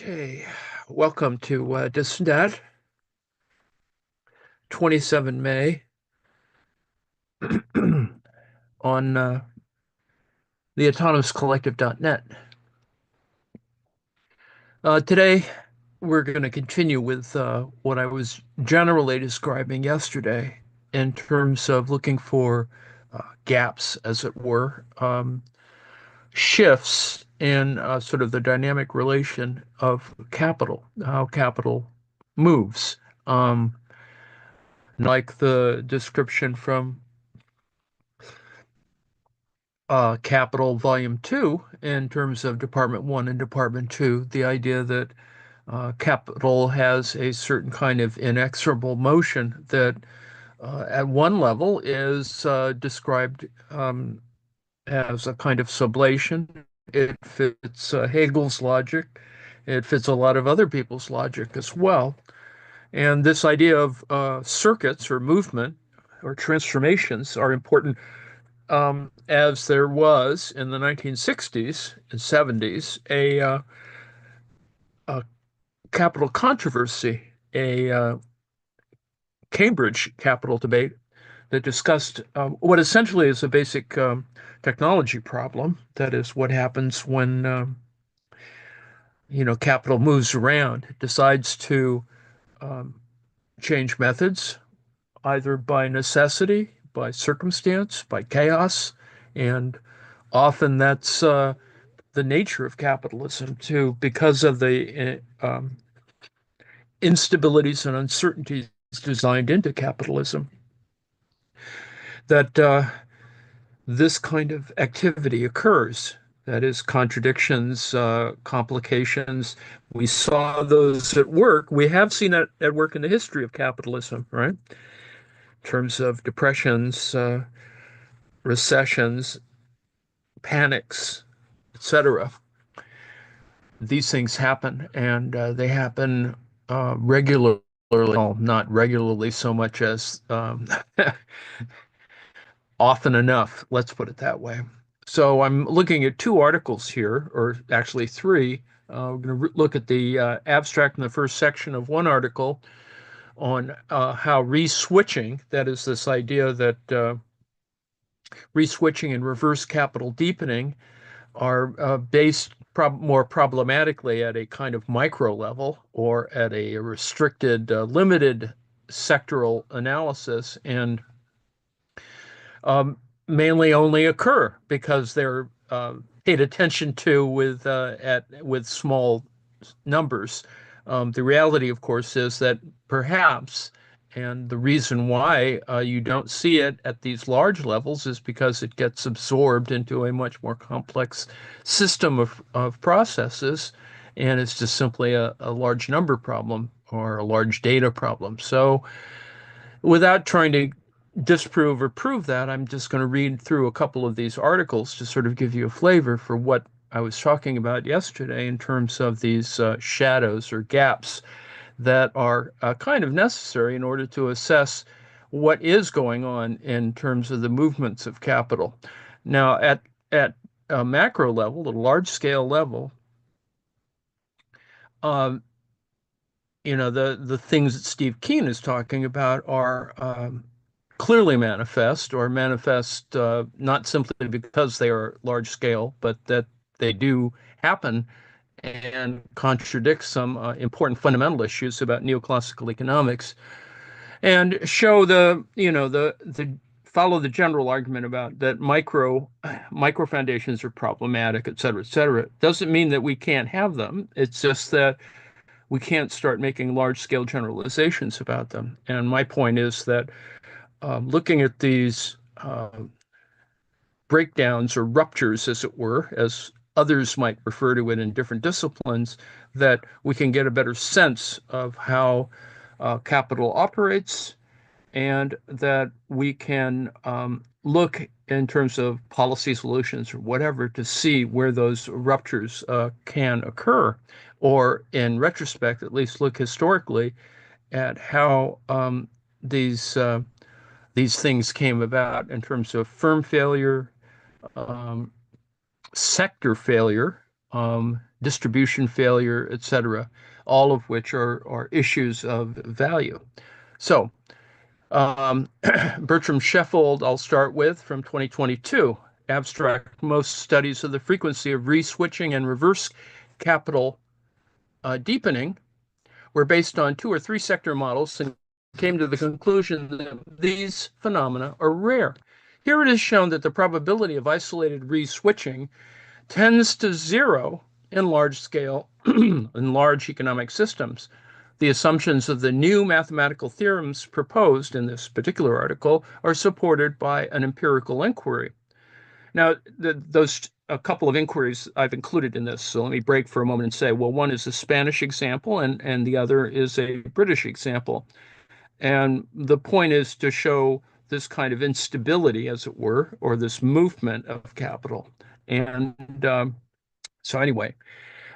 Okay, welcome to dis&dat, 27 May, on the autonomouscollective.net. Today, we're going to continue with what I was generally describing yesterday in terms of looking for gaps, as it were, shifts in sort of the dynamic relation of capital, how capital moves. Um, like the description from Capital Volume 2 in terms of Department 1 and Department 2, the idea that capital has a certain kind of inexorable motion that at one level is described as a kind of sublation. It fits Hegel's logic. It fits a lot of other people's logic as well. And this idea of circuits or movement or transformations are important, as there was in the 1960s and 70s a capital controversy, a Cambridge capital debate that discussed what essentially is a basic technology problem. That is, what happens when capital moves around, it decides to um, change methods, either by necessity, by circumstance, by chaos, and often that's the nature of capitalism too, because of the instabilities and uncertainties designed into capitalism, that this kind of activity occurs. That is, contradictions, complications. We saw those at work. We have seen that at work in the history of capitalism, right? In terms of depressions, recessions, panics, etc. These things happen, and they happen regularly. Well, not regularly so much as often enough, let's put it that way. So I'm looking at two articles here, or actually three. We're going to look at the abstract in the first section of one article on how re-switching, that is this idea that re-switching and reverse capital deepening are based more problematically at a kind of micro level or at a restricted, limited sectoral analysis, and um, mainly only occur because they're paid attention to with small numbers. The reality, of course, is that perhaps, and the reason why you don't see it at these large levels is because it gets absorbed into a much more complex system of processes, and it's just simply a large number problem or a large data problem. So, without trying to disprove or prove that, I'm just going to read through a couple of these articles to sort of give you a flavor for what I was talking about yesterday in terms of these shadows or gaps that are kind of necessary in order to assess what is going on in terms of the movements of capital. Now, at a macro level, a large scale level, um, the things that Steve Keen is talking about are clearly manifest, or manifest not simply because they are large scale, but that they do happen and contradict some important fundamental issues about neoclassical economics, and show the follow the general argument about that micro foundations are problematic, et cetera, et cetera. Doesn't mean that we can't have them. It's just that we can't start making large scale generalizations about them. And my point is that looking at these breakdowns or ruptures, as it were, as others might refer to it in different disciplines, that we can get a better sense of how capital operates, and that we can look in terms of policy solutions or whatever to see where those ruptures can occur, or in retrospect, at least look historically at how these uh, these things came about in terms of firm failure, um, sector failure. distribution failure, etc., all of which are issues of value. So, um, Bertram Sheffield, I'll start with from 2022. Abstract: most studies of the frequency of re-switching and reverse capital deepening were based on two or three sector models and came to the conclusion that these phenomena are rare. Here it is shown that the probability of isolated re-switching tends to zero in large scale, in large economic systems. The assumptions of the new mathematical theorems proposed in this particular article are supported by an empirical inquiry. Now, those a couple of inquiries I've included in this. So let me break for a moment and say, well, one is a Spanish example and the other is a British example. And the point is to show this kind of instability, as it were, or this movement of capital. And so anyway,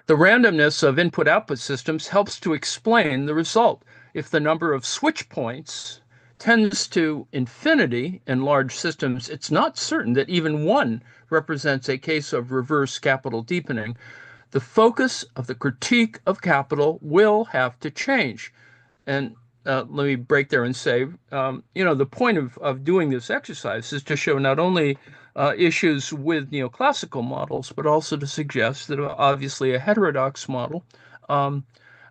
the randomness of input-output systems helps to explain the result. If the number of switch points tends to infinity in large systems, it's not certain that even one represents a case of reverse capital deepening. The focus of the critique of capital will have to change. And let me break there and say, the point of doing this exercise is to show not only issues with neoclassical models, but also to suggest that obviously a heterodox model um,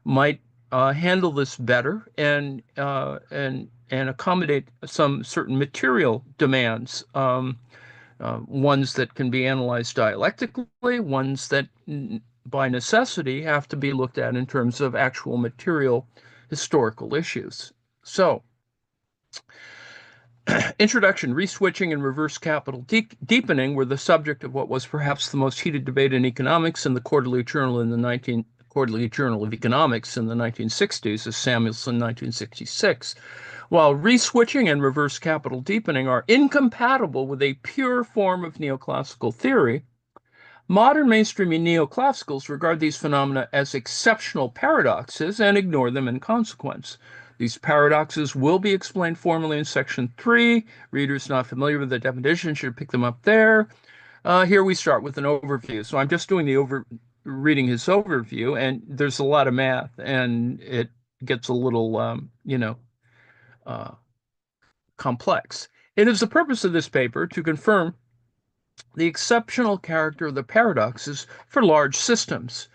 might handle this better and accommodate some certain material demands, ones that can be analyzed dialectically, ones that by necessity have to be looked at in terms of actual material historical issues. So, introduction: re-switching and reverse capital deepening were the subject of what was perhaps the most heated debate in economics in the Quarterly Journal of Economics in the 1960s, as Samuelson 1966. While re-switching and reverse capital deepening are incompatible with a pure form of neoclassical theory, modern mainstream neoclassicals regard these phenomena as exceptional paradoxes and ignore them in consequence. These paradoxes will be explained formally in section 3. Readers not familiar with the definition should pick them up there. Here we start with an overview. So I'm just doing reading his overview, and there's a lot of math, and it gets a little, uh, complex. It is the purpose of this paper to confirm the exceptional character of the paradoxes for large systems.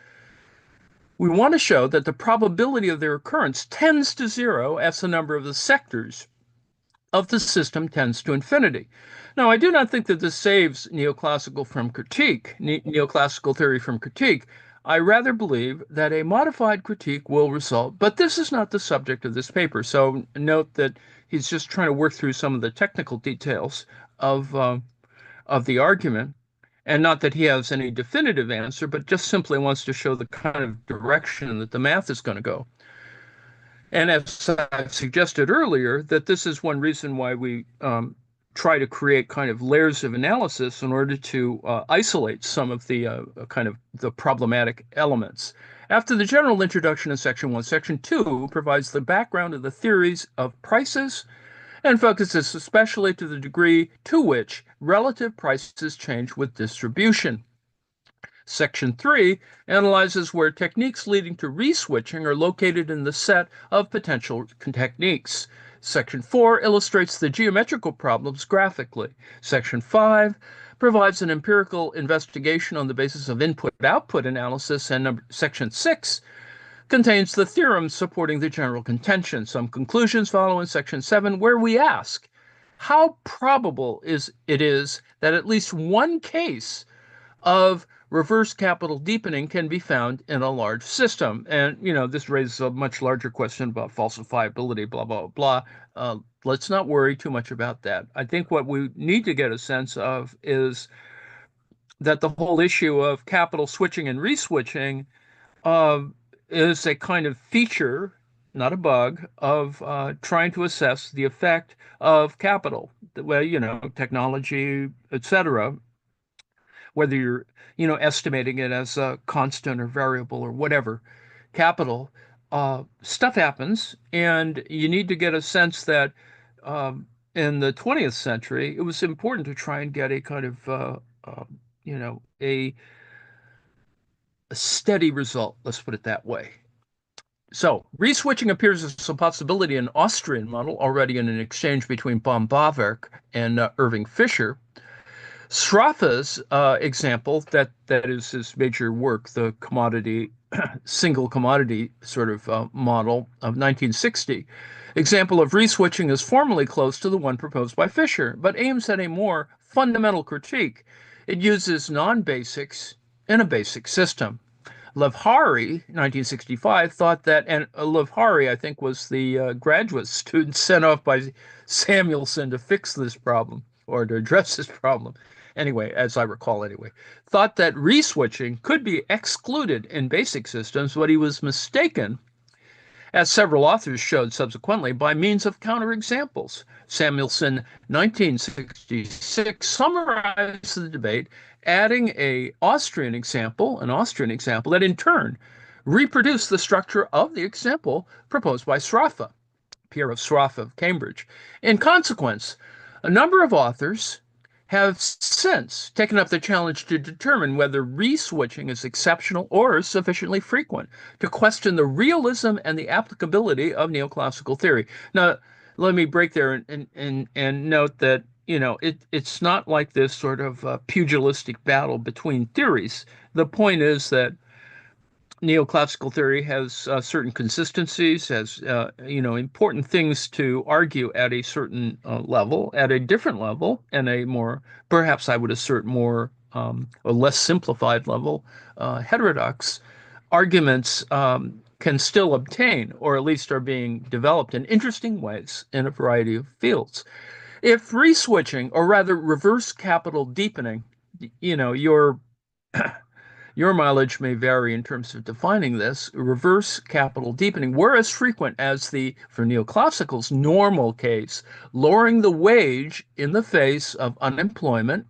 We want to show that the probability of their occurrence tends to zero as the number of the sectors of the system tends to infinity. Now, I do not think that this saves neoclassical theory from critique. I rather believe that a modified critique will result, but this is not the subject of this paper. So note that he's just trying to work through some of the technical details of the argument, and not that he has any definitive answer, but just simply wants to show the kind of direction that the math is going to go. And as I suggested earlier, that this is one reason why we try to create kind of layers of analysis in order to isolate some of the kind of the problematic elements. After the general introduction in section 1, section 2 provides the background of the theories of prices and focuses especially to the degree to which relative prices change with distribution. Section 3 analyzes where techniques leading to re-switching are located in the set of potential techniques. Section 4 illustrates the geometrical problems graphically. Section 5 provides an empirical investigation on the basis of input-output analysis, and Section 6 contains the theorems supporting the general contention. Some conclusions follow in section 7, where we ask, how probable is that at least one case of reverse capital deepening can be found in a large system? And, this raises a much larger question about falsifiability, blah, blah, blah. Let's not worry too much about that. I think what we need to get a sense of is that the whole issue of capital switching and re-switching uh, is a kind of feature, not a bug, of trying to assess the effect of capital, well, technology, etc., whether you're, estimating it as a constant or variable or whatever, capital, stuff happens, and you need to get a sense that in the 20th century, it was important to try and get a kind of, a a steady result. Let's put it that way. So, reswitching appears as a possibility in Austrian model, already in an exchange between von Bawerk and Irving Fisher. Sraffa's example, that is his major work, the commodity single commodity sort of model of 1960. Example of reswitching is formally close to the one proposed by Fisher, but aims at a more fundamental critique. It uses non-basics in a basic system. Levhari, 1965, thought that, and Levhari, I think, was the graduate student sent off by Samuelson to fix this problem or to address this problem. Anyway, as I recall, anyway, thought that reswitching could be excluded in basic systems, but he was mistaken, as several authors showed subsequently, by means of counterexamples. Samuelson, 1966, summarized the debate, adding an Austrian example that in turn reproduced the structure of the example proposed by Sraffa, Pierre of Sraffa of Cambridge. In consequence, a number of authors have since taken up the challenge to determine whether re-switching is exceptional or sufficiently frequent to question the realism and the applicability of neoclassical theory. Now, let me break there and note that it's not like this sort of pugilistic battle between theories. The point is that neoclassical theory has certain consistencies, has important things to argue at a certain level, at a different level, and a more, perhaps I would assert, more or less simplified level. Heterodox arguments can still obtain, or at least are being developed in interesting ways in a variety of fields. If re-switching, or rather reverse capital deepening, you know, your your mileage may vary in terms of defining this. Reverse capital deepening were as frequent as the, for neoclassicals, normal case, lowering the wage in the face of unemployment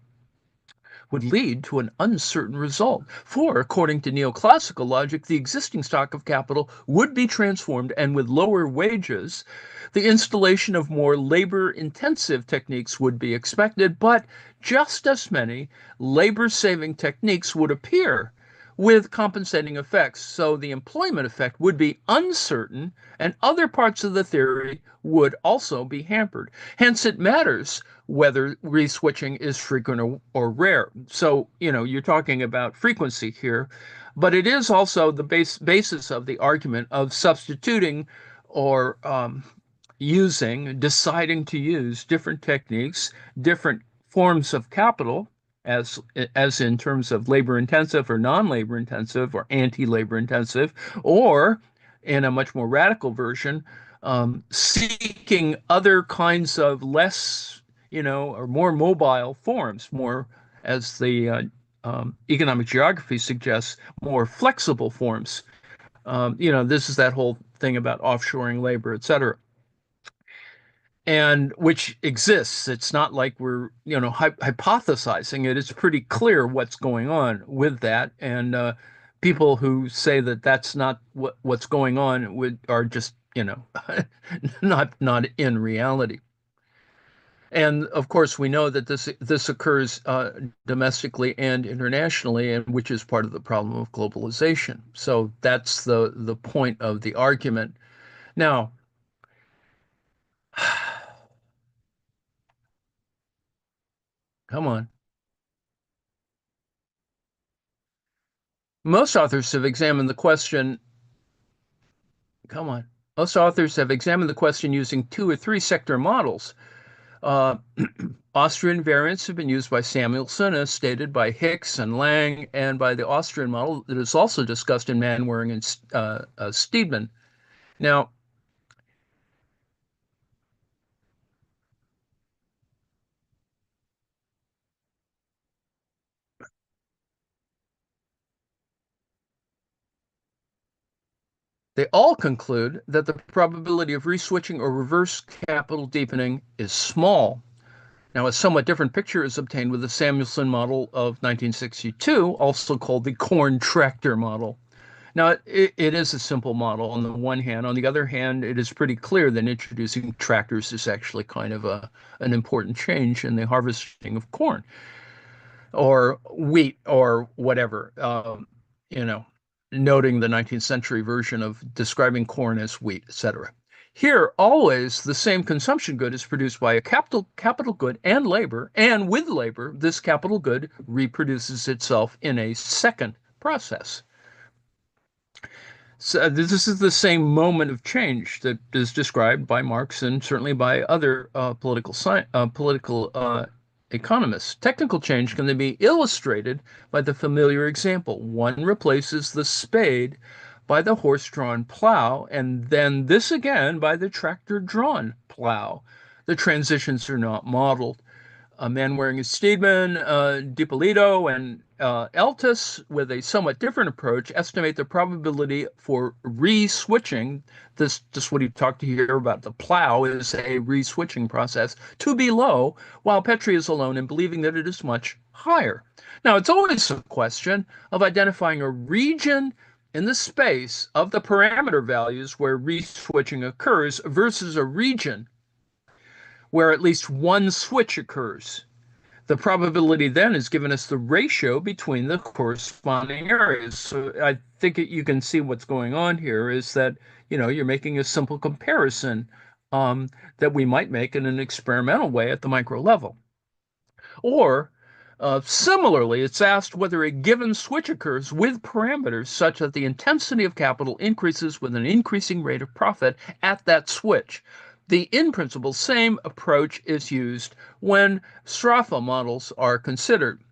would lead to an uncertain result. For, according to neoclassical logic, the existing stock of capital would be transformed, and with lower wages, the installation of more labor intensive techniques would be expected, but just as many labor saving techniques would appear with compensating effects. So the employment effect would be uncertain, and other parts of the theory would also be hampered. Hence, it matters whether re-switching is frequent or rare. So, you're talking about frequency here, but it is also the basis of the argument of substituting or deciding to use different techniques, different forms of capital, as in terms of labor intensive or non-labor intensive or anti-labor intensive, or in a much more radical version, seeking other kinds of less, or more mobile forms, more, as the economic geography suggests, more flexible forms. This is that whole thing about offshoring labor, et cetera, and which exists. It's not like we're, hypothesizing it. It's pretty clear what's going on with that. And people who say that that's not what's going on are just, not in reality. And of course, we know that this occurs domestically and internationally, and which is part of the problem of globalization. So that's the point of the argument. Now, come on. Most authors have examined the question. Come on. Most authors have examined the question using two or three sector models. Uh, Austrian variants have been used by Samuelson, as stated by Hicks and Lang, and by the Austrian model that is also discussed in Manwaring and Steedman. Now, they all conclude that the probability of reswitching or reverse capital deepening is small. Now, a somewhat different picture is obtained with the Samuelson model of 1962, also called the corn tractor model. Now, it is a simple model on the one hand. On the other hand, it is pretty clear that introducing tractors is actually kind of an important change in the harvesting of corn or wheat or whatever. you know, noting the 19th century version of describing corn as wheat, etc. Here, always the same consumption good is produced by a capital good and labor, and with labor, this capital good reproduces itself in a second process. So this is the same moment of change that is described by Marx and certainly by other political economists. Technical change can then be illustrated by the familiar example. One replaces the spade by the horse-drawn plow, and then this again by the tractor-drawn plow. The transitions are not modeled. A man wearing a Steedman, DiPolito, and Eltis, with a somewhat different approach, estimate the probability for re-switching. This what he talked to here about the plow is a re-switching process to be low, while Petrie is alone in believing that it is much higher. Now, it's always a question of identifying a region in the space of the parameter values where re-switching occurs versus a region where at least one switch occurs. The probability then is given us the ratio between the corresponding areas. So I think you can see what's going on here is that, you're making a simple comparison that we might make in an experimental way at the micro level. Or similarly, it's asked whether a given switch occurs with parameters such that the intensity of capital increases with an increasing rate of profit at that switch. The in principle same approach is used when Stropha models are considered.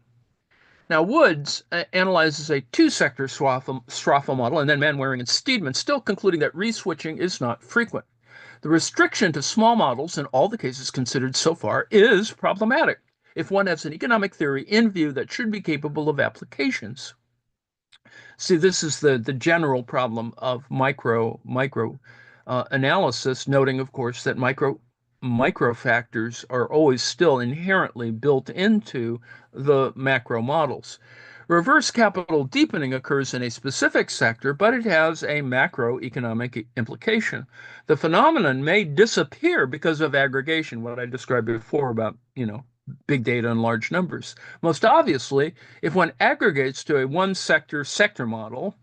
Now, Woods analyzes a two-sector Stropha model, and then Manwaring and Steedman, still concluding that re-switching is not frequent. The restriction to small models in all the cases considered so far is problematic if one has an economic theory in view that should be capable of applications. See, this is the general problem of micro analysis, noting, of course, that micro factors are always still inherently built into the macro models. Reverse capital deepening occurs in a specific sector, but it has a macroeconomic implication. The phenomenon may disappear because of aggregation, what I described before about, big data and large numbers. Most obviously, if one aggregates to a one sector model,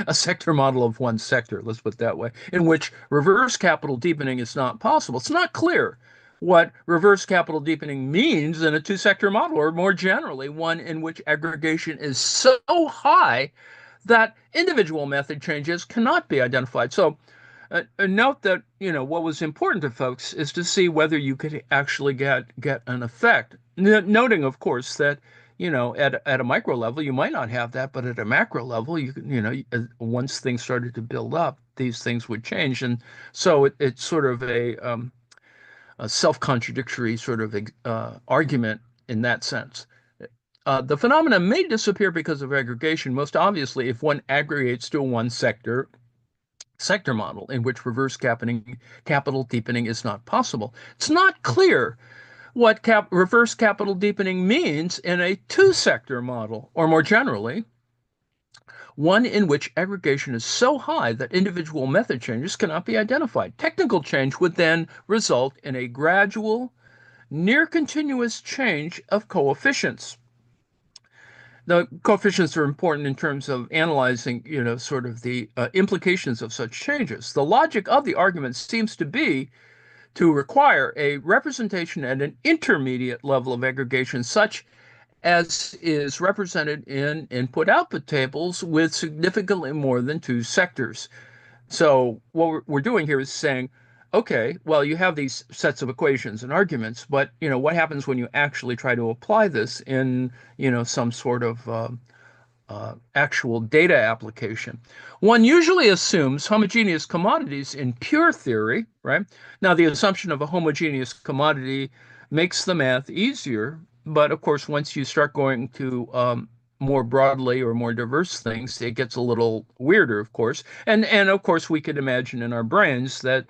a sector model of one sector, let's put it that way, in which reverse capital deepening is not possible. It's not clear what reverse capital deepening means in a two-sector model, or more generally, one in which aggregation is so high that individual method changes cannot be identified. So note that, what was important to folks is to see whether you could actually get an effect. Noting, of course, that at a micro level, you might not have that, but at a macro level, once things started to build up, these things would change. And so it's sort of a self-contradictory sort of argument in that sense. The phenomena may disappear because of aggregation, most obviously if one aggregates to a one sector model in which reverse capital deepening is not possible. It's not clear what reverse capital deepening means in a two-sector model, or more generally, one in which aggregation is so high that individual method changes cannot be identified. Technical change would then result in a gradual, near continuous change of coefficients. The coefficients are important in terms of analyzing, sort of the implications of such changes. The logic of the argument seems to be to require a representation at an intermediate level of aggregation, such as is represented in input-output tables with significantly more than two sectors. So what we're doing here is saying, okay, well, you have these sets of equations and arguments, but what happens when you actually try to apply this in some sort of actual data application? One usually assumes homogeneous commodities in pure theory, right? Now, the assumption of a homogeneous commodity makes the math easier, but of course, once you start going to more broadly or more diverse things, it gets a little weirder, of course. And of course, we could imagine in our brains that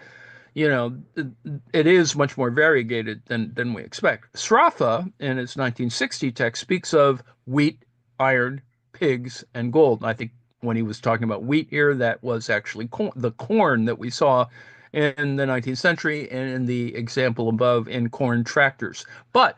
it is much more variegated than we expect. Sraffa, in his 1960 text, speaks of wheat, iron, pigs, and gold. I think when he was talking about wheat here, that was actually the corn that we saw in the 19th century, and in the example above, in corn tractors. But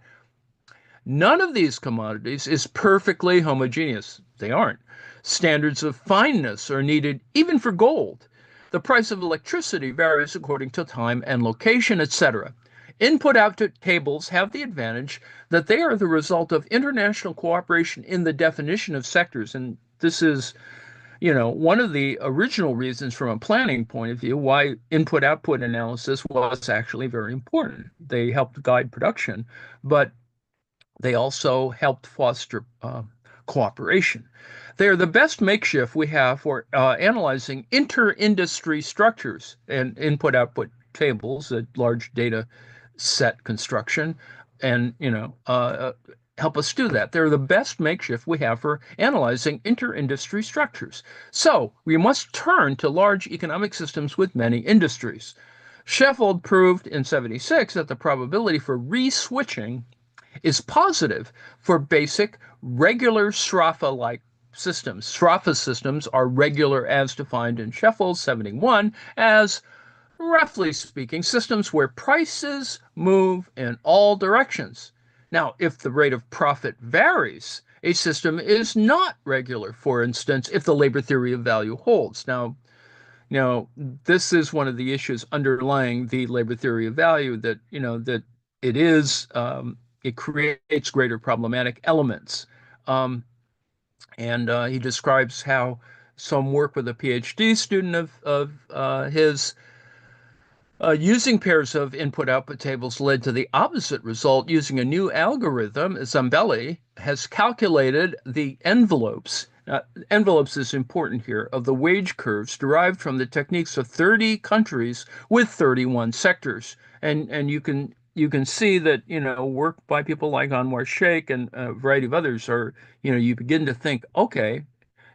none of these commodities is perfectly homogeneous. They aren't. Standards of fineness are needed even for gold. The price of electricity varies according to time and location, etc. Input-output tables have the advantage that they are the result of international cooperation in the definition of sectors. And this is, one of the original reasons from a planning point of view why input-output analysis was actually very important. They helped guide production, but they also helped foster cooperation. They are the best makeshift we have for analyzing inter-industry structures and input-output tables, a large data set construction, and help us do that. They're the best makeshift we have for analyzing inter-industry structures. So we must turn to large economic systems with many industries. Sheffield proved in 76 that the probability for re-switching is positive for basic, regular Sraffa-like systems. Sraffa systems are regular as defined in Sheffield 71 as, roughly speaking, systems where prices move in all directions. Now, if the rate of profit varies, a system is not regular. For instance, if the labor theory of value holds. Now, this is one of the issues underlying the labor theory of value that it is it creates greater problematic elements. Um, and he describes how some work with a PhD student of his using pairs of input-output tables led to the opposite result. Using a new algorithm, Zambelli has calculated the envelopes. Envelopes is important here, of the wage curves derived from the techniques of 30 countries with 31 sectors. And you can see that, work by people like Anwar Sheikh and a variety of others are, you begin to think, okay,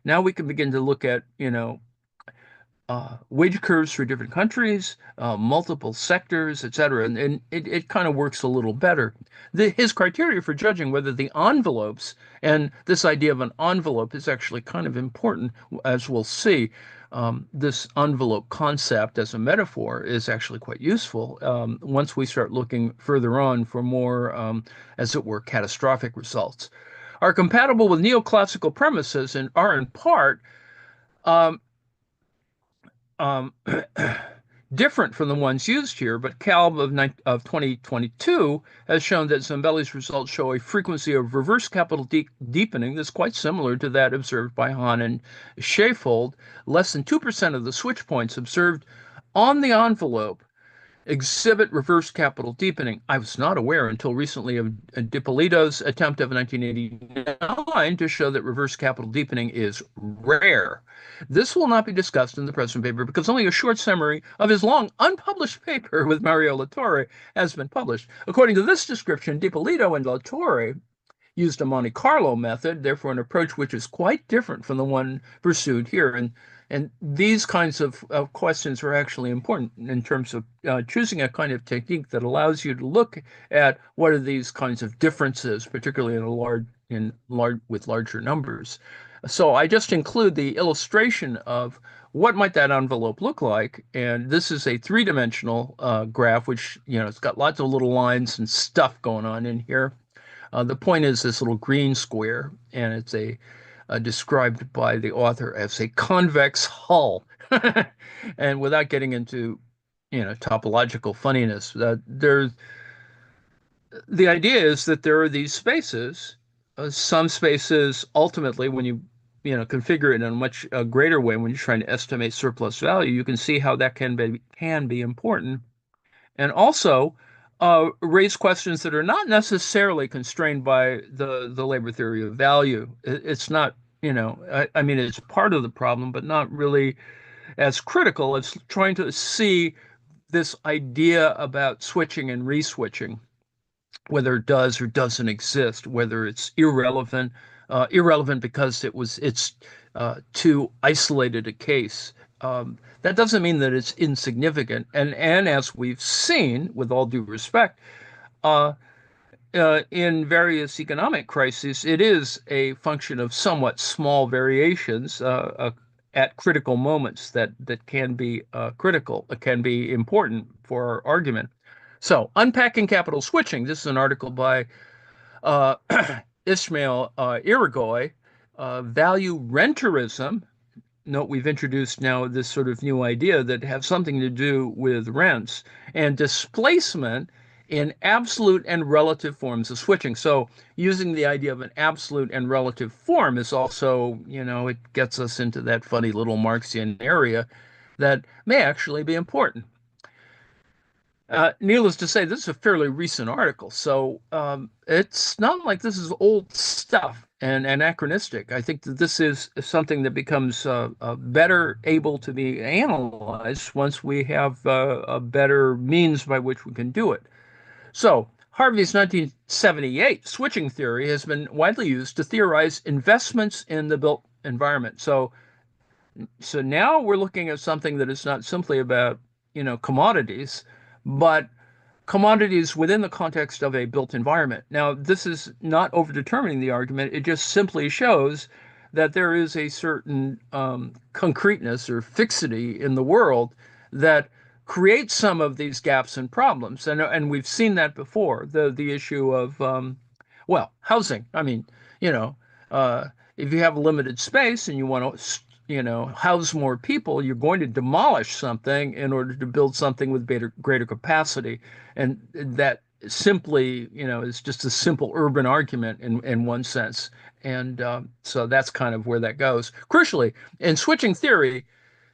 now we can begin to look at, wage curves for different countries, multiple sectors, et cetera, and it kind of works a little better. His criteria for judging whether the envelopes, and this idea of an envelope is actually kind of important, as we'll see. This envelope concept as a metaphor is actually quite useful once we start looking further on for more, as it were, catastrophic results. Are compatible with neoclassical premises and are in part um, um, different from the ones used here, but Kalb of 2022 has shown that Zambelli's results show a frequency of reverse capital deepening that's quite similar to that observed by Hahn and Sheffield. Less than 2% of the switch points observed on the envelope exhibit reverse capital deepening. I was not aware until recently of Dipolito's attempt of 1989 to show that reverse capital deepening is rare. This will not be discussed in the present paper because only a short summary of his long unpublished paper with Mario Latorre has been published. According to this description, Dipolito and Latorre used a Monte Carlo method, therefore an approach which is quite different from the one pursued here. And these kinds of questions are actually important in terms of choosing a kind of technique that allows you to look at what are these kinds of differences, particularly with larger numbers. So I just include the illustration of what might that envelope look like, and this is a three-dimensional graph, which it's got lots of little lines and stuff going on in here. The point is this little green square, and it's described by the author as a convex hull. And without getting into, topological funniness, the idea is that there are these spaces. Some spaces, ultimately, when you configure it in a much greater way, when you're trying to estimate surplus value, you can see how that can be important. And also raise questions that are not necessarily constrained by the labor theory of value. It's not, I mean, it's part of the problem, but not really as critical as trying to see this idea about switching and re-switching, whether it does or doesn't exist, whether it's irrelevant because it's too isolated a case. That doesn't mean that it's insignificant. And as we've seen, with all due respect, uh, in various economic crises, it is a function of somewhat small variations at critical moments that can be critical, can be important for our argument. So, unpacking capital switching. This is an article by uh, Ismail Irigoy value renterism. Note we've introduced now this sort of new idea that have something to do with rents and displacement in absolute and relative forms of switching. So using the idea of an absolute and relative form is also, it gets us into that funny little Marxian area that may actually be important. Needless to say, this is a fairly recent article, so it's not like this is old stuff and anachronistic. I think that this is something that becomes better able to be analyzed once we have a better means by which we can do it. So, Harvey's 1978 switching theory has been widely used to theorize investments in the built environment. So now we're looking at something that is not simply about, commodities, but commodities within the context of a built environment. Now, this is not overdetermining the argument. It just simply shows that there is a certain concreteness or fixity in the world that creates some of these gaps and problems. And we've seen that before. The issue of housing. I mean, you know, if you have a limited space and you want to house more people, you're going to demolish something in order to build something with greater capacity. And that simply, is just a simple urban argument in one sense. And so that's kind of where that goes. Crucially, in switching theory,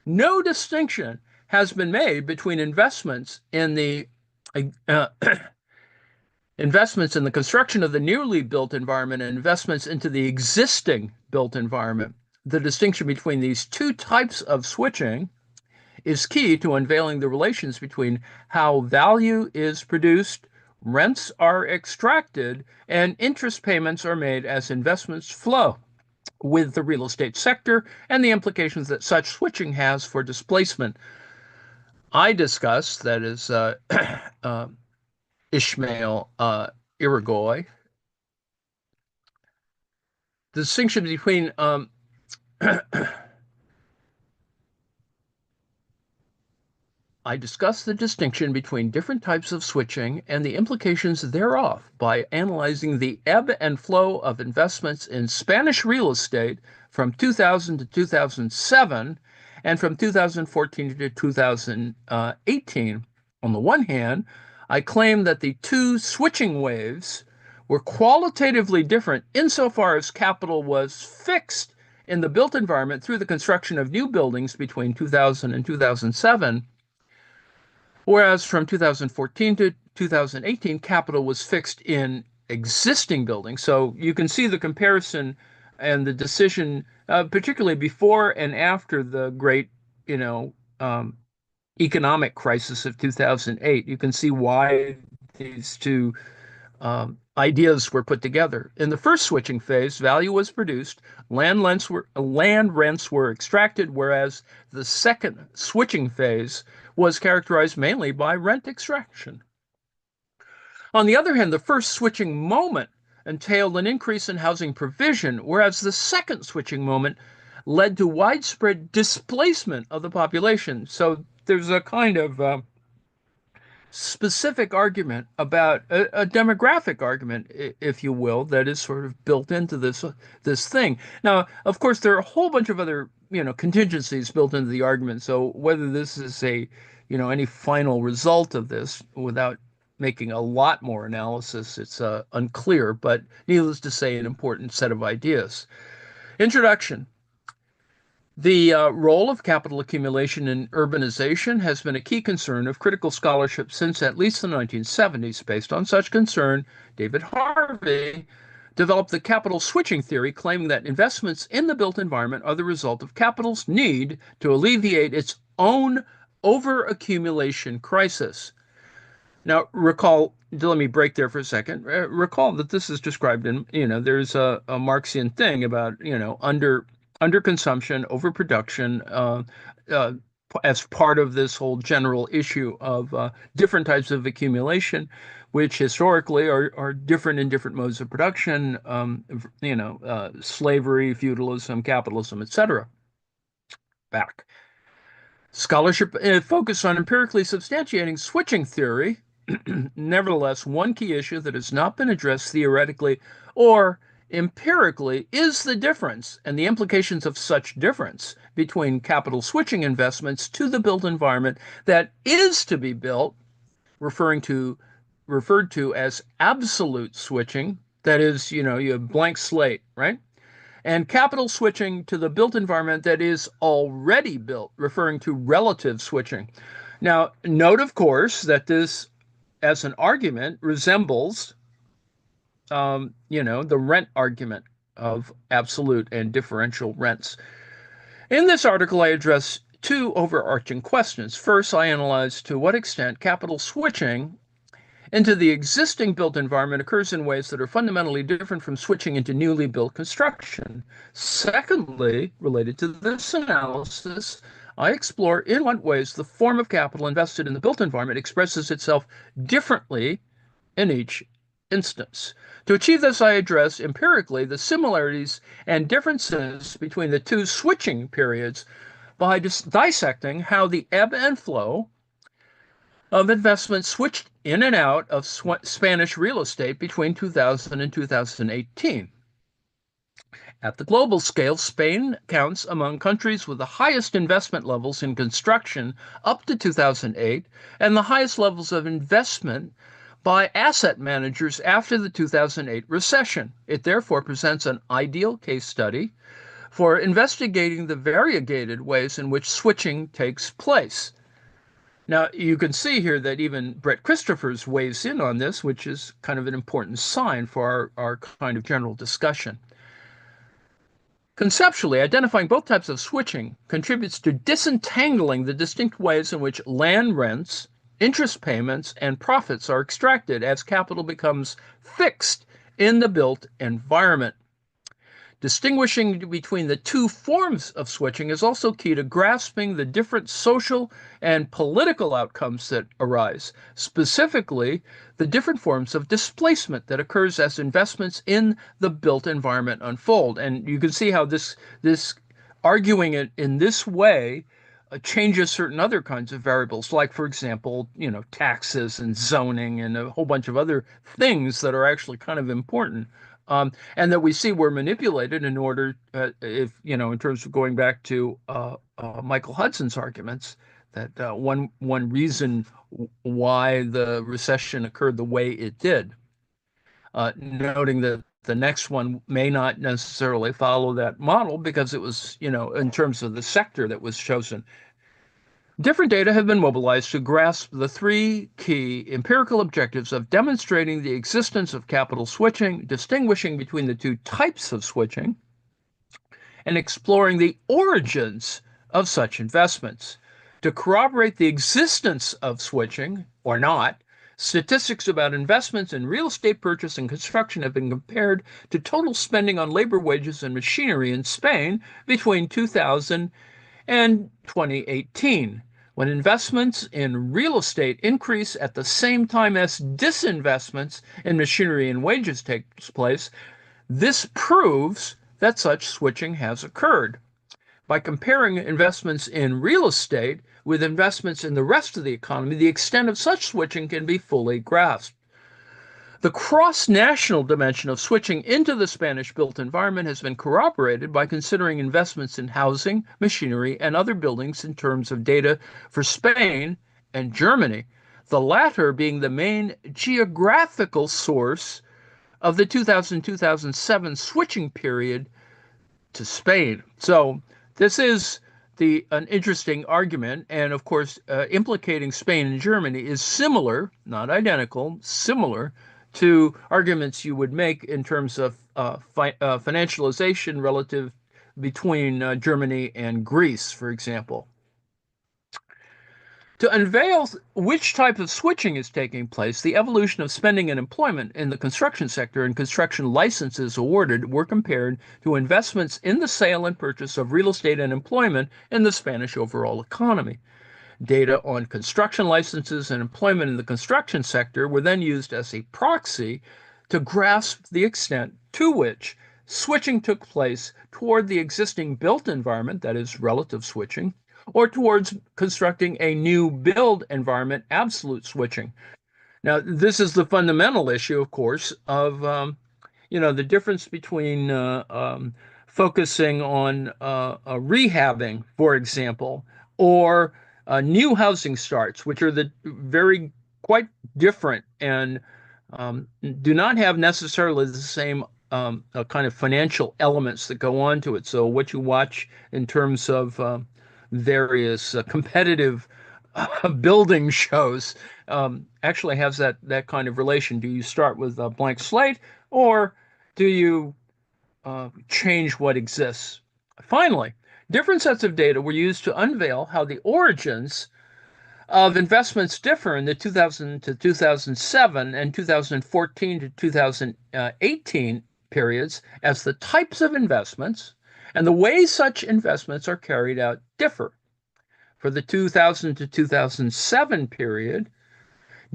no distinction has been made between uh, investments in the construction of the newly built environment and investments into the existing built environment. The distinction between these two types of switching is key to unveiling the relations between how value is produced, rents are extracted, and interest payments are made as investments flow with the real estate sector and the implications that such switching has for displacement. I discussed, that is uh, Ishmael Irigoy, the distinction between I discuss the distinction between different types of switching and the implications thereof by analyzing the ebb and flow of investments in Spanish real estate from 2000 to 2007 and from 2014 to 2018. On the one hand, I claim that the two switching waves were qualitatively different insofar as capital was fixed in the built environment through the construction of new buildings between 2000 and 2007. Whereas from 2014 to 2018, capital was fixed in existing buildings. So you can see the comparison and the decision, particularly before and after the great, you know, um, economic crisis of 2008. You can see why these two ideas were put together. In the first switching phase, value was produced, land rents were extracted, whereas the second switching phase was characterized mainly by rent extraction. On the other hand, the first switching moment entailed an increase in housing provision, whereas the second switching moment led to widespread displacement of the population. So there's a kind of specific argument about a demographic argument, if you will, that is sort of built into this thing. Now, of course, there are a whole bunch of other contingencies built into the argument. So whether this is any final result of this, without making a lot more analysis, it's unclear. But needless to say, an important set of ideas. Introduction. The role of capital accumulation in urbanization has been a key concern of critical scholarship since at least the 1970s. Based on such concern, David Harvey developed the capital switching theory, claiming that investments in the built environment are the result of capital's need to alleviate its own overaccumulation crisis. Now, let me break there for a second. Recall that this is described in, there's a Marxian thing about, underconsumption, overproduction, uh, as part of this whole general issue of different types of accumulation, which historically are different in different modes of production, slavery, feudalism, capitalism, etc. Back. Scholarship focused on empirically substantiating switching theory. Nevertheless, one key issue that has not been addressed theoretically or empirically is the difference and the implications of such difference between capital switching investments to the built environment that is to be built, referring to referred to as absolute switching. That is, you have blank slate, right? And capital switching to the built environment that is already built, referring to relative switching. Now, note, of course, that this, as an argument, resembles, the rent argument of absolute and differential rents. In this article, I address two overarching questions. First, I analyze to what extent capital switching into the existing built environment occurs in ways that are fundamentally different from switching into newly built construction. Secondly, related to this analysis, I explore in what ways the form of capital invested in the built environment expresses itself differently in each instance. To achieve this, I address empirically the similarities and differences between the two switching periods by dissecting how the ebb and flow of investments switched in and out of Spanish real estate between 2000 and 2018. At the global scale, Spain counts among countries with the highest investment levels in construction up to 2008 and the highest levels of investment by asset managers after the 2008 recession. It therefore presents an ideal case study for investigating the variegated ways in which switching takes place. Now, you can see here that even Brett Christophers weighs in on this, which is kind of an important sign for our kind of general discussion. Conceptually, identifying both types of switching contributes to disentangling the distinct ways in which land rents, interest payments, and profits are extracted as capital becomes fixed in the built environment. Distinguishing between the two forms of switching is also key to grasping the different social and political outcomes that arise, specifically the different forms of displacement that occurs as investments in the built environment unfold. And you can see how this arguing it in this way changes certain other kinds of variables, like, for example, taxes and zoning and a whole bunch of other things that are actually kind of important. And that we see were manipulated in order, in terms of going back to Michael Hudson's arguments, that one reason why the recession occurred the way it did, noting that the next one may not necessarily follow that model because it was, in terms of the sector that was chosen. Different data have been mobilized to grasp the three key empirical objectives of demonstrating the existence of capital switching, distinguishing between the two types of switching, and exploring the origins of such investments. To corroborate the existence of switching, or not, statistics about investments in real estate purchase and construction have been compared to total spending on labor, wages, and machinery in Spain between 2000 and 2018, when investments in real estate increase at the same time as disinvestments in machinery and wages takes place. This proves that such switching has occurred. By comparing investments in real estate with investments in the rest of the economy, the extent of such switching can be fully grasped. The cross-national dimension of switching into the Spanish built environment has been corroborated by considering investments in housing, machinery, and other buildings in terms of data for Spain and Germany, the latter being the main geographical source of the 2000-2007 switching period to Spain. So this is an interesting argument, and of course, implicating Spain and Germany is similar, not identical, similar to arguments you would make in terms of financialization relative between Germany and Greece, for example. To unveil which type of switching is taking place, the evolution of spending and employment in the construction sector and construction licenses awarded were compared to investments in the sale and purchase of real estate and employment in the Spanish overall economy. Data on construction licenses and employment in the construction sector were then used as a proxy to grasp the extent to which switching took place toward the existing built environment, that is, relative switching, or towards constructing a new build environment, absolute switching. Now, this is the fundamental issue, of course, of the difference between focusing on rehabbing, for example, or new housing starts, which are the very quite different and do not have necessarily the same kind of financial elements that go on to it. So what you watch in terms of various competitive building shows actually has that kind of relation. Do you start with a blank slate, or do you change what exists? Finally, different sets of data were used to unveil how the origins of investments differ in the 2000 to 2007 and 2014 to 2018 periods, as the types of investments and the way such investments are carried out differ. For the 2000 to 2007 period,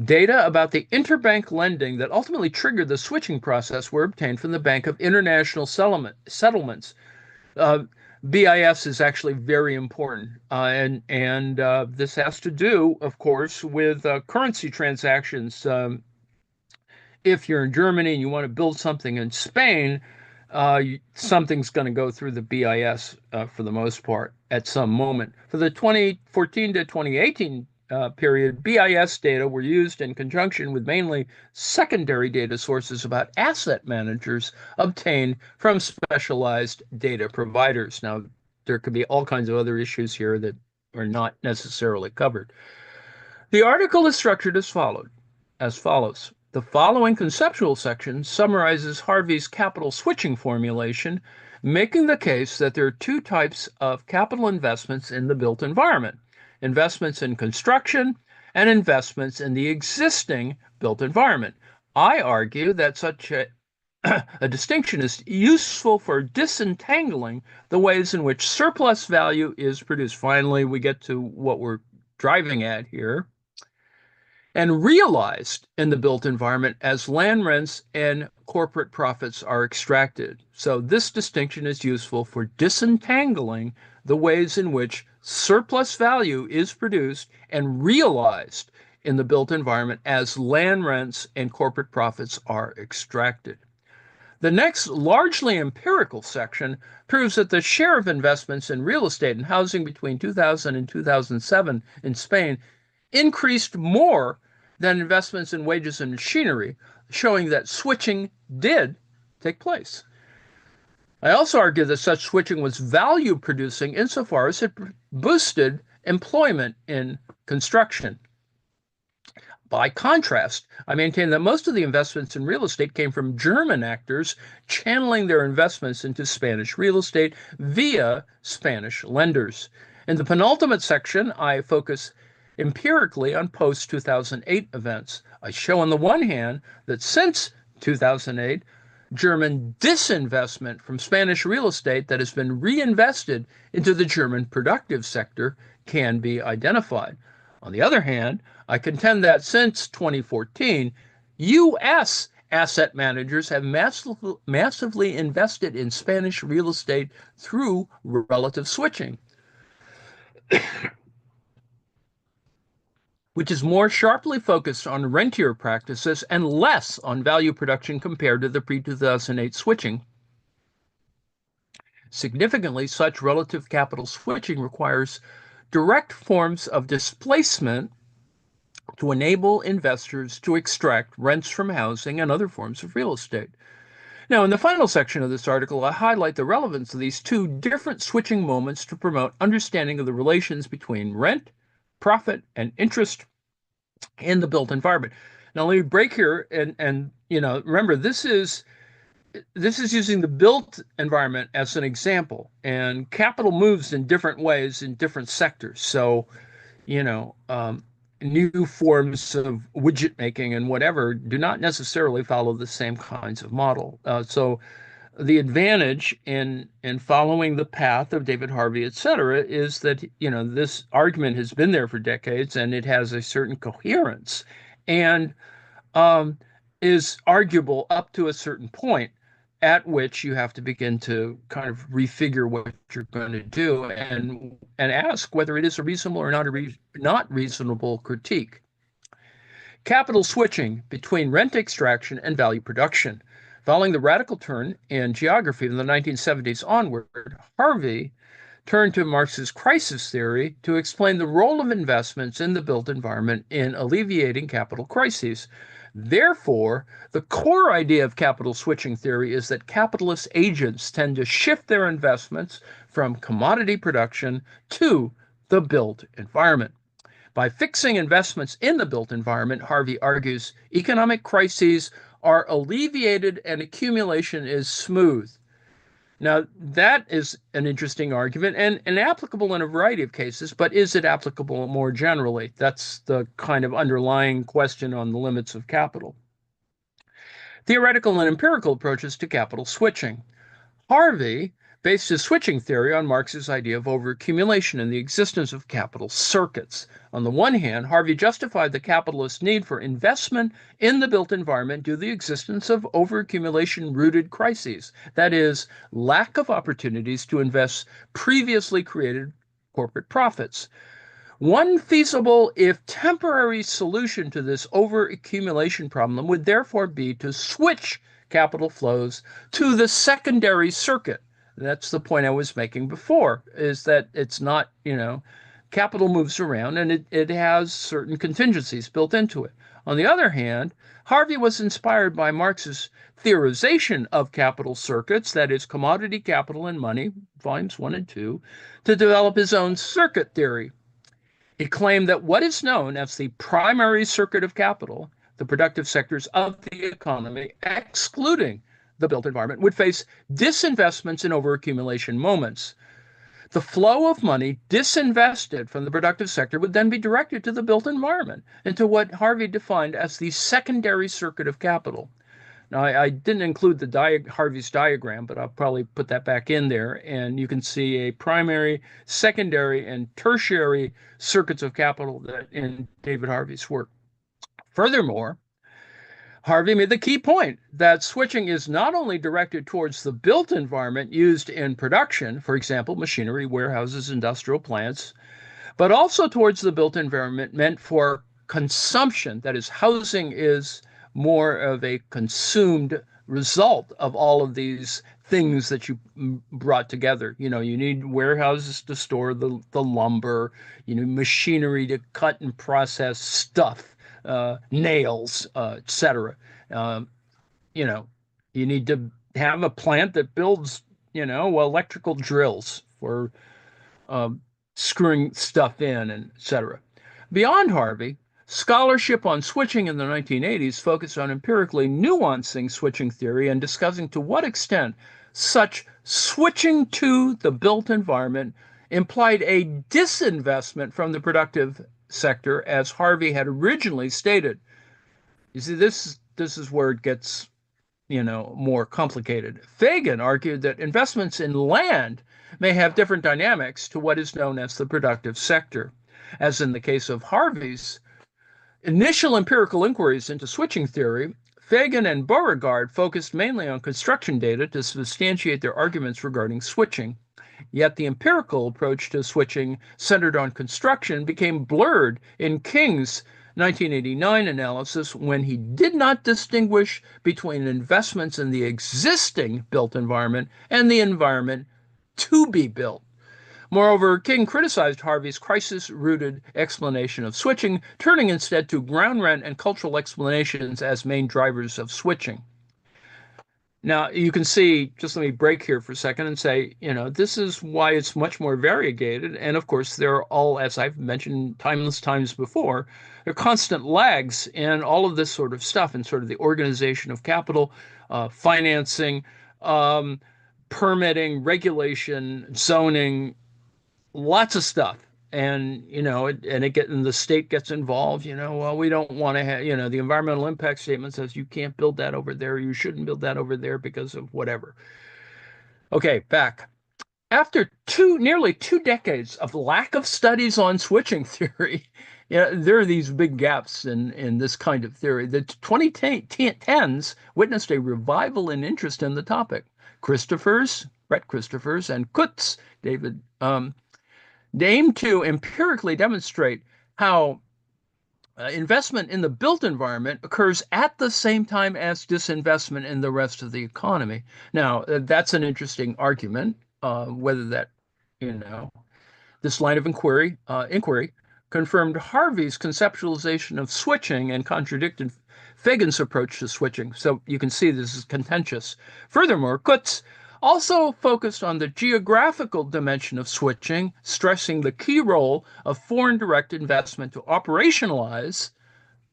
data about the interbank lending that ultimately triggered the switching process were obtained from the Bank of International Settlements. Uh, BIS is actually very important, and this has to do, of course, with currency transactions. If you're in Germany and you want to build something in Spain, something's going to go through the BIS for the most part at some moment. For the 2014 to 2018 period, BIS data were used in conjunction with mainly secondary data sources about asset managers obtained from specialized data providers. Now, there could be all kinds of other issues here that are not necessarily covered. The article is structured as follows. The following conceptual section summarizes Harvey's capital switching formulation, making the case that there are two types of capital investments in the built environment: investments in construction and investments in the existing built environment. I argue that such a distinction is useful for disentangling the ways in which surplus value is produced. Finally, we get to what we're driving at here, and realized in the built environment as land rents and corporate profits are extracted. So this distinction is useful for disentangling the ways in which surplus value is produced and realized in the built environment as land rents and corporate profits are extracted. The next largely empirical section proves that the share of investments in real estate and housing between 2000 and 2007 in Spain increased more than investments in wages and machinery, showing that switching did take place. I also argue that such switching was value producing insofar as it boosted employment in construction. By contrast, I maintain that most of the investments in real estate came from German actors channeling their investments into Spanish real estate via Spanish lenders. In the penultimate section, I focus empirically on post-2008 events. I show on the one hand that since 2008, German disinvestment from Spanish real estate that has been reinvested into the German productive sector can be identified. On the other hand, I contend that since 2014, U.S. asset managers have massively invested in Spanish real estate through relative switching, which is more sharply focused on rentier practices and less on value production compared to the pre-2008 switching. Significantly, such relative capital switching requires direct forms of displacement to enable investors to extract rents from housing and other forms of real estate. Now, in the final section of this article, I highlight the relevance of these two different switching moments to promote understanding of the relations between rent, profit, and interest in the built environment. Now, let me break here and remember this is using the built environment as an example, and capital moves in different ways in different sectors. So, you know, new forms of widget making and whatever do not necessarily follow the same kinds of model. So the advantage in following the path of David Harvey, et cetera, is that this argument has been there for decades and it has a certain coherence and is arguable up to a certain point, at which you have to begin to kind of refigure what you're going to do and ask whether it is a reasonable or not reasonable critique. Capital switching between rent extraction and value production. Following the radical turn in geography from the 1970s onward, Harvey turned to Marx's crisis theory to explain the role of investments in the built environment in alleviating capital crises. Therefore, the core idea of capital switching theory is that capitalist agents tend to shift their investments from commodity production to the built environment. By fixing investments in the built environment, Harvey argues economic crises are alleviated and accumulation is smooth. Now, that is an interesting argument and applicable in a variety of cases, but is it applicable more generally? That's the kind of underlying question on the limits of capital. Theoretical and empirical approaches to capital switching. Harvey based his switching theory on Marx's idea of overaccumulation and the existence of capital circuits. On the one hand, Harvey justified the capitalist need for investment in the built environment due to the existence of overaccumulation-rooted crises, that is, lack of opportunities to invest previously created corporate profits. One feasible, if temporary, solution to this overaccumulation problem would therefore be to switch capital flows to the secondary circuit. That's the point I was making before, is that it's not, capital moves around and it has certain contingencies built into it. On the other hand, Harvey was inspired by Marx's theorization of capital circuits, that is, commodity capital and money, volumes 1 and 2, to develop his own circuit theory. He claimed that what is known as the primary circuit of capital, the productive sectors of the economy, excluding the built environment, would face disinvestments in overaccumulation moments. The flow of money disinvested from the productive sector would then be directed to the built environment, into what Harvey defined as the secondary circuit of capital. Now, I didn't include Harvey's diagram, but I'll probably put that back in there, and you can see a primary, secondary, and tertiary circuits of capital in David Harvey's work. Furthermore, Harvey made the key point that switching is not only directed towards the built environment used in production, for example, machinery, warehouses, industrial plants, but also towards the built environment meant for consumption. That is, housing is more of a consumed result of all of these things that you brought together. You need warehouses to store the lumber, machinery to cut and process stuff. Nails, etc. You need to have a plant that builds, electrical drills for screwing stuff in, and etc. Beyond Harvey, scholarship on switching in the 1980s focused on empirically nuancing switching theory and discussing to what extent such switching to the built environment implied a disinvestment from the productive sector, as Harvey had originally stated. You see, this is where it gets, more complicated. Fagan argued that investments in land may have different dynamics to what is known as the productive sector. As in the case of Harvey's initial empirical inquiries into switching theory, Fagan and Beauregard focused mainly on construction data to substantiate their arguments regarding switching. Yet the empirical approach to switching centered on construction became blurred in King's 1989 analysis when he did not distinguish between investments in the existing built environment and the environment to be built. Moreover, King criticized Harvey's crisis-rooted explanation of switching, turning instead to ground rent and cultural explanations as main drivers of switching. Now, you can see, just let me break here for a second and say, this is why it's much more variegated. And of course, there are all, as I've mentioned timeless times before, there are constant lags in all of this sort of stuff and sort of the organization of capital, financing, permitting, regulation, zoning, lots of stuff. And, and the state gets involved, well, we don't want to have, the environmental impact statement says you can't build that over there. You shouldn't build that over there because of whatever. Okay, back. After nearly 2 decades of lack of studies on switching theory, there are these big gaps in this kind of theory. The 2010s witnessed a revival in interest in the topic. Brett Christophers, and Kutz, David, they aim to empirically demonstrate how investment in the built environment occurs at the same time as disinvestment in the rest of the economy. Now, that's an interesting argument, whether that, you know, this line of inquiry confirmed Harvey's conceptualization of switching and contradicted Fagan's approach to switching. So you can see this is contentious. Furthermore, Kutz also focused on the geographical dimension of switching, stressing the key role of foreign direct investment to operationalize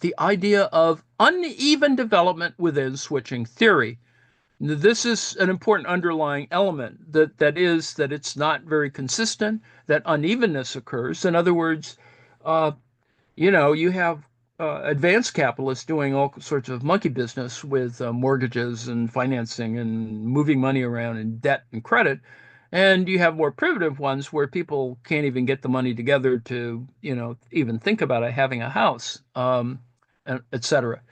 the idea of uneven development within switching theory. This is an important underlying element that it's not very consistent, that unevenness occurs. In other words, uh, you have advanced capitalists doing all sorts of monkey business with mortgages and financing and moving money around and debt and credit. And you have more primitive ones where people can't even get the money together to, even think about it, having a house, et cetera.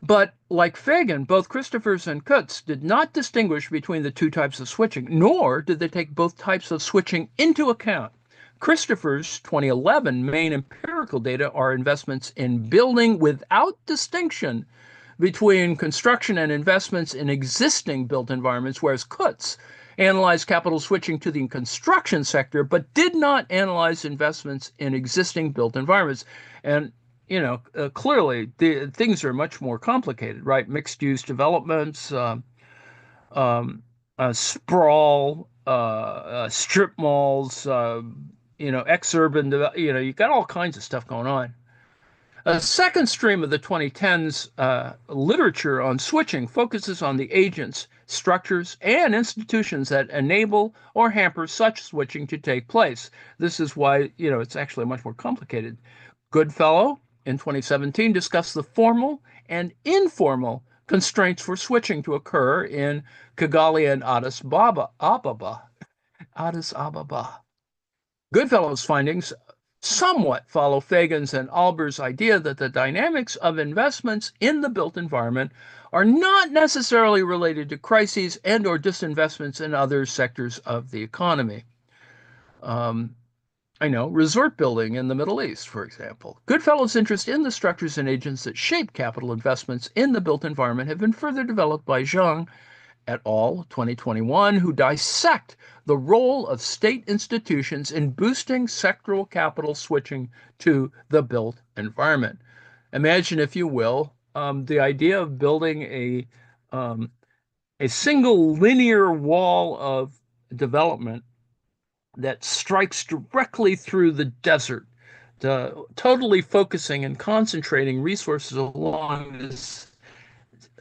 But like Fagan, both Christophers and Kutz did not distinguish between the two types of switching, nor did they take both types of switching into account. Christopher's 2011 main empirical data are investments in building without distinction between construction and investments in existing built environments, whereas Kutz analyzed capital switching to the construction sector, but did not analyze investments in existing built environments. And clearly things are much more complicated, right? Mixed use developments, sprawl, strip malls, ex-urban, you've got all kinds of stuff going on. A second stream of the 2010s literature on switching focuses on the agents, structures, and institutions that enable or hamper such switching to take place. This is why, it's actually much more complicated. Goodfellow in 2017 discussed the formal and informal constraints for switching to occur in Kigali and Addis Ababa. Goodfellow's findings somewhat follow Fagan's and Alber's idea that the dynamics of investments in the built environment are not necessarily related to crises and or disinvestments in other sectors of the economy. I know, resort building in the Middle East, for example. Goodfellow's interest in the structures and agents that shape capital investments in the built environment have been further developed by Zhang et al., 2021, who dissect the role of state institutions in boosting sectoral capital switching to the built environment. Imagine, if you will, the idea of building a single linear wall of development that strikes directly through the desert, totally focusing and concentrating resources along this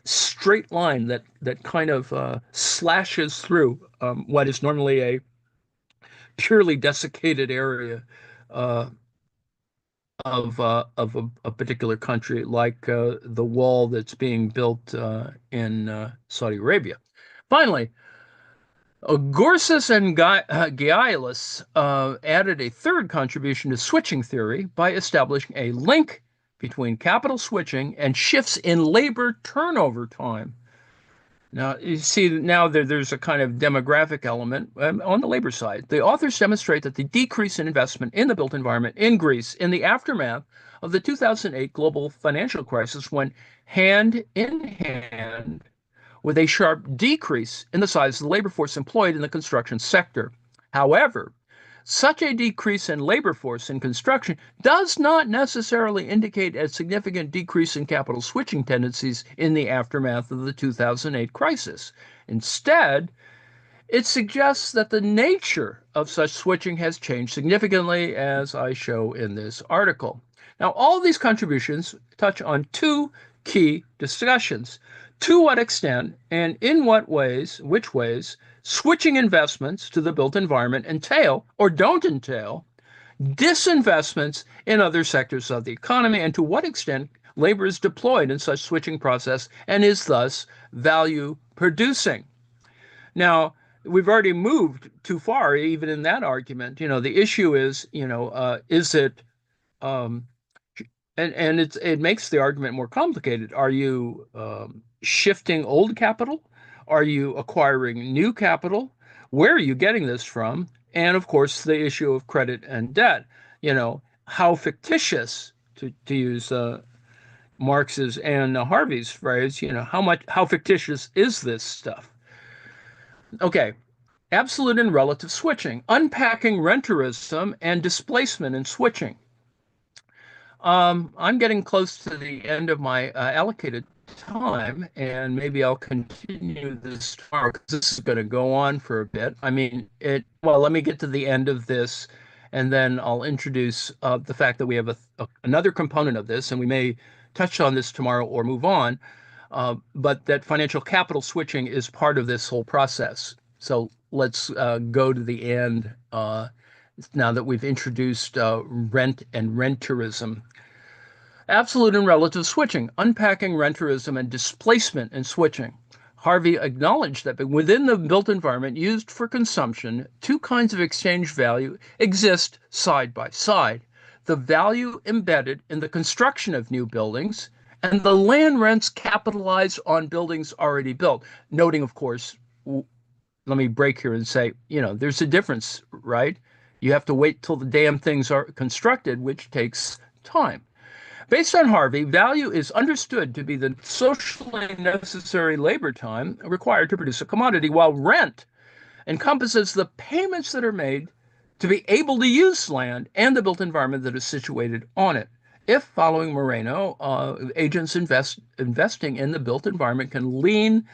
straight line that kind of slashes through what is normally a purely desiccated area uh, of a particular country, like the wall that's being built in Saudi Arabia. Finally, Gorsuch and Gialis added a third contribution to switching theory by establishing a link between capital switching and shifts in labor turnover time. Now, you see, now there's a kind of demographic element on the labor side. The authors demonstrate that the decrease in investment in the built environment in Greece in the aftermath of the 2008 global financial crisis went hand in hand with a sharp decrease in the size of the labor force employed in the construction sector. However, such a decrease in labor force in construction does not necessarily indicate a significant decrease in capital switching tendencies in the aftermath of the 2008 crisis. Instead, it suggests that the nature of such switching has changed significantly, as I show in this article. Now, all these contributions touch on two key discussions. To what extent and in which ways, switching investments to the built environment entail or don't entail disinvestments in other sectors of the economy, and to what extent labor is deployed in such switching process and is thus value producing. Now, we've already moved too far, even in that argument. The issue is it um, and it makes the argument more complicated. Are you shifting old capital? Are you acquiring new capital? Where are you getting this from? And of course, the issue of credit and debt. How fictitious to use Marx's and Harvey's phrase. How fictitious is this stuff? Okay, absolute and relative switching, unpacking renterism and displacement and switching. I'm getting close to the end of my allocated time, and maybe I'll continue this tomorrow because this is going to go on for a bit. I mean, well, let me get to the end of this, and then I'll introduce the fact that we have another component of this, and we may touch on this tomorrow or move on, but that financial capital switching is part of this whole process. So let's go to the end now that we've introduced rent and renterism. Absolute and relative switching, unpacking renterism and displacement and switching. Harvey acknowledged that within the built environment used for consumption, two kinds of exchange value exist side by side. The value embedded in the construction of new buildings and the land rents capitalized on buildings already built. Noting, of course, let me break here and say, there's a difference, right? You have to wait till the damn things are constructed, which takes time. Based on Harvey, value is understood to be the socially necessary labor time required to produce a commodity, while rent encompasses the payments that are made to be able to use land and the built environment that is situated on it. If, following Moreno, agents investing in the built environment can lean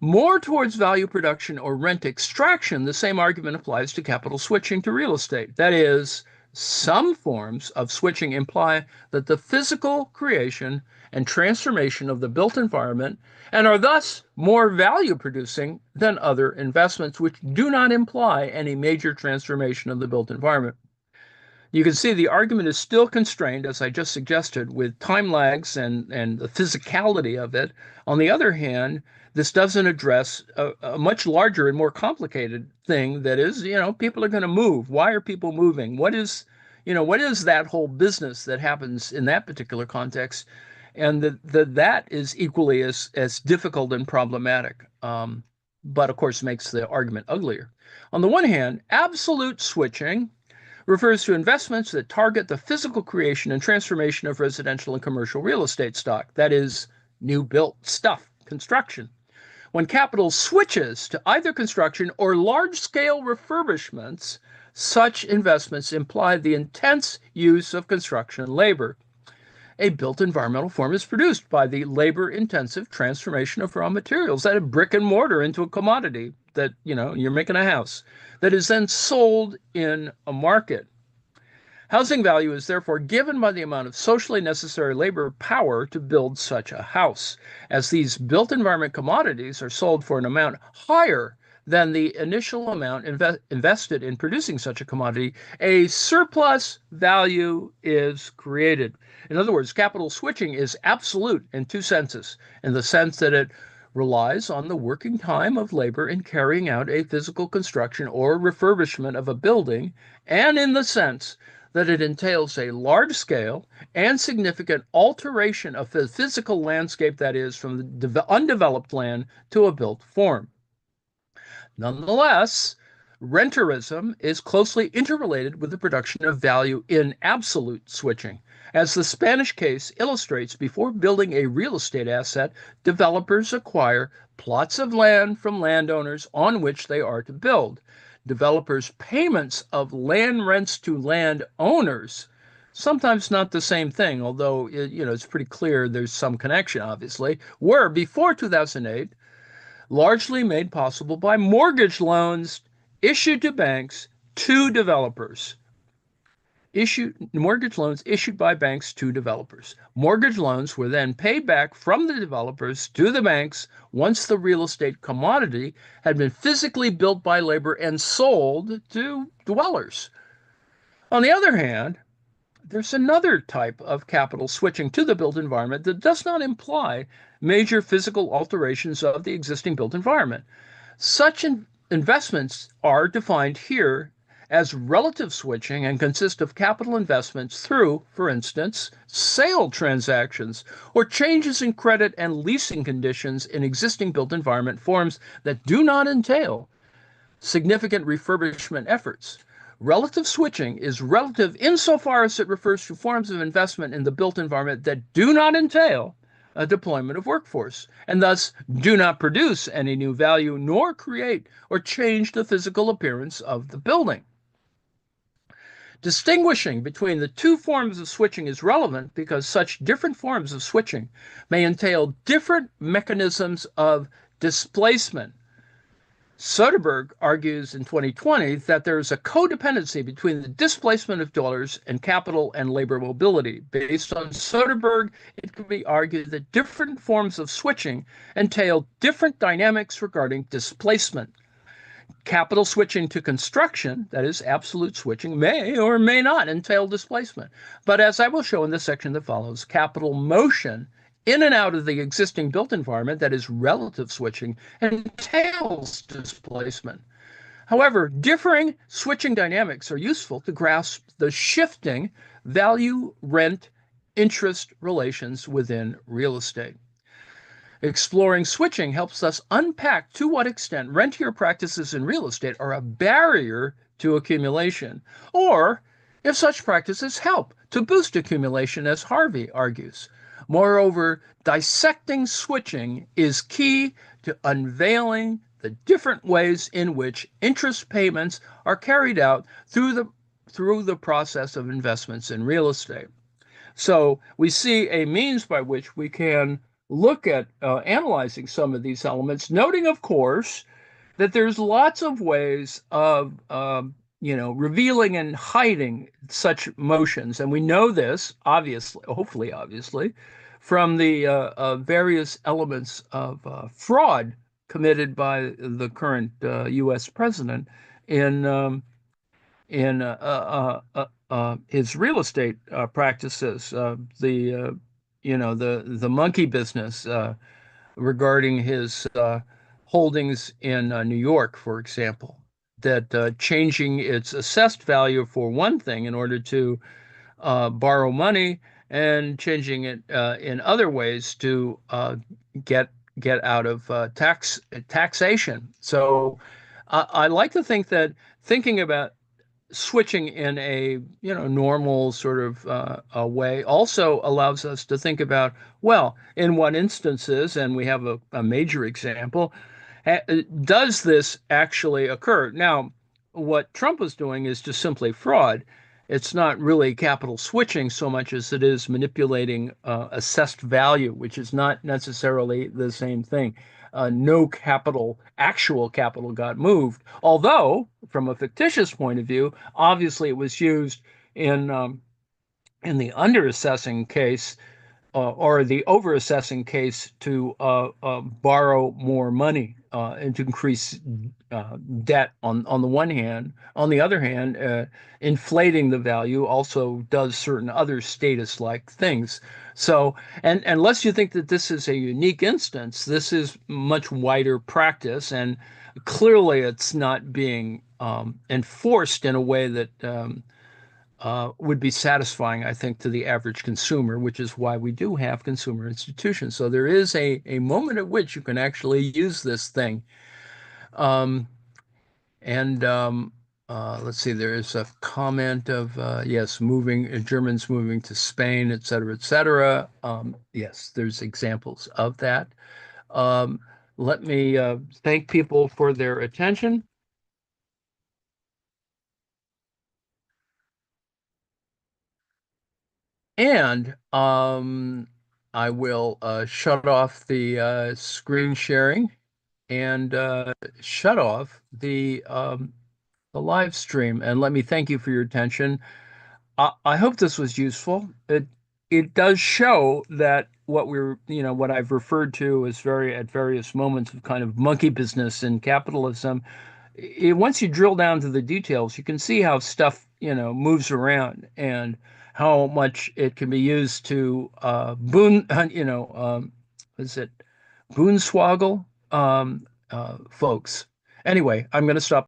more towards value production or rent extraction, the same argument applies to capital switching to real estate. That is, some forms of switching imply that the physical creation and transformation of the built environment and are thus more value producing than other investments which do not imply any major transformation of the built environment. You can see the argument is still constrained, as I just suggested, with time lags and the physicality of it. On the other hand, this doesn't address a much larger and more complicated thing that is, people are going to move. Why are people moving? What is that whole business that happens in that particular context? And that is equally as difficult and problematic, but of course makes the argument uglier. On the one hand, absolute switching refers to investments that target the physical creation and transformation of residential and commercial real estate stock, that is, new built stuff, construction. When capital switches to either construction or large-scale refurbishments, such investments imply the intense use of construction labor. A built environmental form is produced by the labor-intensive transformation of raw materials, that of brick and mortar into a commodity that, you're making a house, that is then sold in a market. Housing value is therefore given by the amount of socially necessary labor power to build such a house. As these built environment commodities are sold for an amount higher than the initial amount invested in producing such a commodity, a surplus value is created. In other words, capital switching is absolute in two senses, in the sense that it relies on the working time of labor in carrying out a physical construction or refurbishment of a building, and in the sense that it entails a large-scale and significant alteration of the physical landscape, that is, from the undeveloped land to a built form. Nonetheless, renterism is closely interrelated with the production of value in absolute switching. As the Spanish case illustrates, before building a real estate asset, developers acquire plots of land from landowners on which they are to build. Developers' payments of land rents to landowners, sometimes not the same thing, although it's pretty clear there's some connection, obviously, were before 2008 largely made possible by mortgage loans issued to banks to developers. Mortgage loans issued by banks to developers. Mortgage loans were then paid back from the developers to the banks once the real estate commodity had been physically built by labor and sold to dwellers. On the other hand, there's another type of capital switching to the built environment that does not imply major physical alterations of the existing built environment. Such investments are defined here as relative switching and consist of capital investments through, for instance, sale transactions or changes in credit and leasing conditions in existing built environment forms that do not entail significant refurbishment efforts. Relative switching is relative insofar as it refers to forms of investment in the built environment that do not entail a deployment of workforce and thus do not produce any new value nor create or change the physical appearance of the building. Distinguishing between the two forms of switching is relevant because such different forms of switching may entail different mechanisms of displacement. Soderbergh argues in 2020 that there is a codependency between the displacement of dollars and capital and labor mobility. Based on Soderbergh, it could be argued that different forms of switching entail different dynamics regarding displacement. Capital switching to construction, that is, absolute switching, may or may not entail displacement. But as I will show in the section that follows, capital motion in and out of the existing built environment, that is, relative switching, entails displacement. However, differing switching dynamics are useful to grasp the shifting value rent interest relations within real estate. Exploring switching helps us unpack to what extent rentier practices in real estate are a barrier to accumulation, or if such practices help to boost accumulation, as Harvey argues. Moreover, dissecting switching is key to unveiling the different ways in which interest payments are carried out through the process of investments in real estate. So we see a means by which we can look at analyzing some of these elements, noting, of course, that there's lots of ways of revealing and hiding such motions, and we know this obviously, hopefully, obviously, from the various elements of fraud committed by the current U.S. president in his real estate practices, the monkey business regarding his holdings in New York, for example, that changing its assessed value for one thing in order to borrow money and changing it in other ways to get out of taxation. So I like to think that thinking about switching in a normal sort of a way also allows us to think about, well, in what instances, and we have a major example, does this actually occur? Now, what Trump was doing is just simply fraud. It's not really capital switching so much as it is manipulating assessed value, which is not necessarily the same thing. No actual capital got moved. Although, from a fictitious point of view, obviously it was used in the underassessing case or the overassessing case to borrow more money and to increase debt on the one hand. On the other hand, inflating the value also does certain other status-like things. So, and unless you think that this is a unique instance, this is much wider practice, and clearly it's not being enforced in a way that would be satisfying, I think, to the average consumer, which is why we do have consumer institutions. So there is a moment at which you can actually use this thing. Um, and let's see, there is a comment of, yes, Germans moving to Spain, et cetera, et cetera. Yes, there's examples of that. Um, Let me thank people for their attention. And I will shut off the screen sharing and shut off the live stream. And let me thank you for your attention. I hope this was useful. It does show that what I've referred to as at various moments of kind of monkey business in capitalism, once you drill down to the details, you can see how stuff, moves around and how much it can be used to is it boonswoggle folks. Anyway, I'm going to stop.